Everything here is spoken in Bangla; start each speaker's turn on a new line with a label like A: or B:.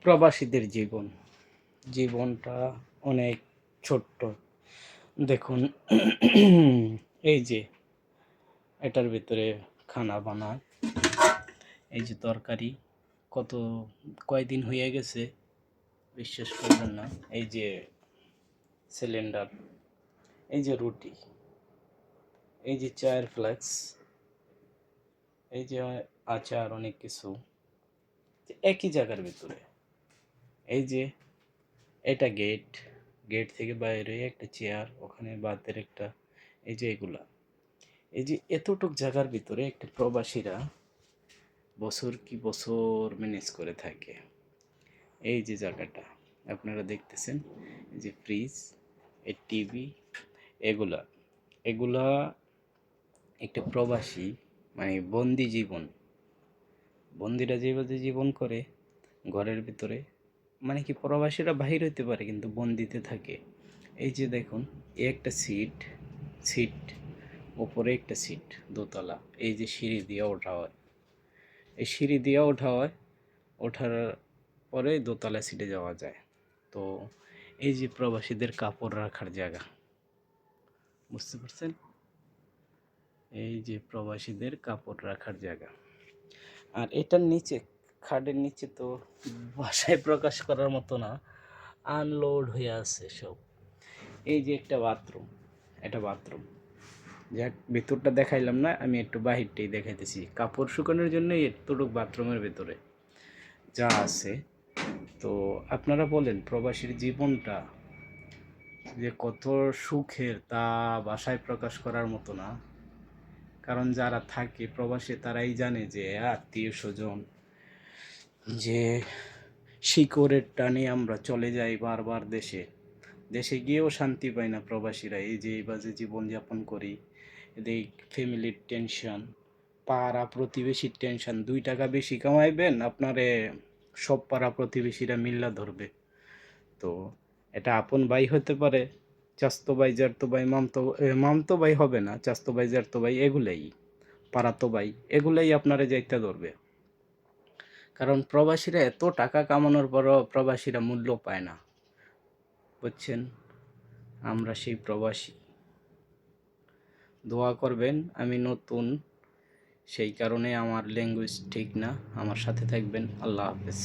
A: প্রবাসীদের জীবনটা অনেক ছোট্ট। দেখুন এই যে এটার ভিতরে খানা বানায়, এই যে তরকারি কয়দিন হয়ে গেছে বিশ্বাস করবেন না। এই যে সিলিন্ডার, এই যে রুটি, এই যে চায়ের ফ্লেক্স, এই যে আচার, অনেক কিছু একই জায়গার ভিতরে। এই যে এটা গেট থেকে বাইরে একটা চেয়ার, ওখানে বাতের একটা, এই যে এগুলা, এই যে এতটুক জায়গার ভিতরে একটা প্রবাসীরা বছর কি বছর ম্যানেজ করে থাকে। এই যে জায়গাটা আপনারা দেখতেছেন, এই যে ফ্রিজ, এই টিভি, এগুলা এগুলা একটা প্রবাসী মানে বন্দিরা যেভাবে জীবন করে ঘরের ভিতরে, মানে কি প্রবাসীরা বাহির হইতে পারে কিন্তু বন্দিতে থাকে। এই যে দেখুন, একটা সিট ওপরে একটা সিট, দোতলা, এই যে সিঁড়ি দিয়ে ওঠা হয়, এই সিঁড়ি দিয়ে ওঠা হয়, ওঠার পরে দোতলা সিটে যাওয়া যায়। তো এই যে প্রবাসীদের কাপড় রাখার জায়গা, বুঝতে পারছেন? এই যে প্রবাসীদের কাপড় রাখার জায়গা। আর এটার নিচে, খাটের নিচে তো ভাষায় প্রকাশ করার মতো না, আনলোড হয়ে আছে সব। এই যে একটা বাথরুম, এটা বাথরুম, যাক ভিতরটা দেখাইলাম না, আমি একটু বাহিরটাই দেখাইতেছি। কাপড় শুকানোর জন্য এতটুকু বাথরুমের ভেতরে যা আছে। তো আপনারা বলেন প্রবাসীর জীবনটা যে কত সুখের, তা ভাষায় প্রকাশ করার মতো না। কারণ যারা থাকে প্রবাসে তারাই জানে যে আত্মীয় স্বজন, যে শিকড়ের টানে আমরা চলে যাই বারবার দেশে গিয়েও শান্তি পাই না প্রবাসীরা। এই যে এই বাজে জীবনযাপন করি, এদের ফ্যামিলির টেনশন, পাড়া প্রতিবেশীর টেনশন। 2 টাকা বেশি কামাইবেন, আপনারে সব পাড়া প্রতিবেশীরা মিল্লা ধরবে। তো এটা আপন ভাই হতে পারে, চাস্তো ভাই, জ্যাঠতো ভাই, মামতো ভাই হবে না, চাস্তো ভাই, জ্যাঠতো ভাই, এগুলাই পাড়াতো ভাই, এগুলাই আপনারে যাইতে ধরবে। কারণ প্রবাসীরা এত টাকা কামানোর পরও প্রবাসীরা মূল্য পায় না, বুঝছেন? আমরা সেই প্রবাসী। দোয়া করবেন, আমি নতুন, সেই কারণে আমার ল্যাঙ্গুয়েজ ঠিক না। আমার সাথে থাকবেন। আল্লাহ হাফেজ।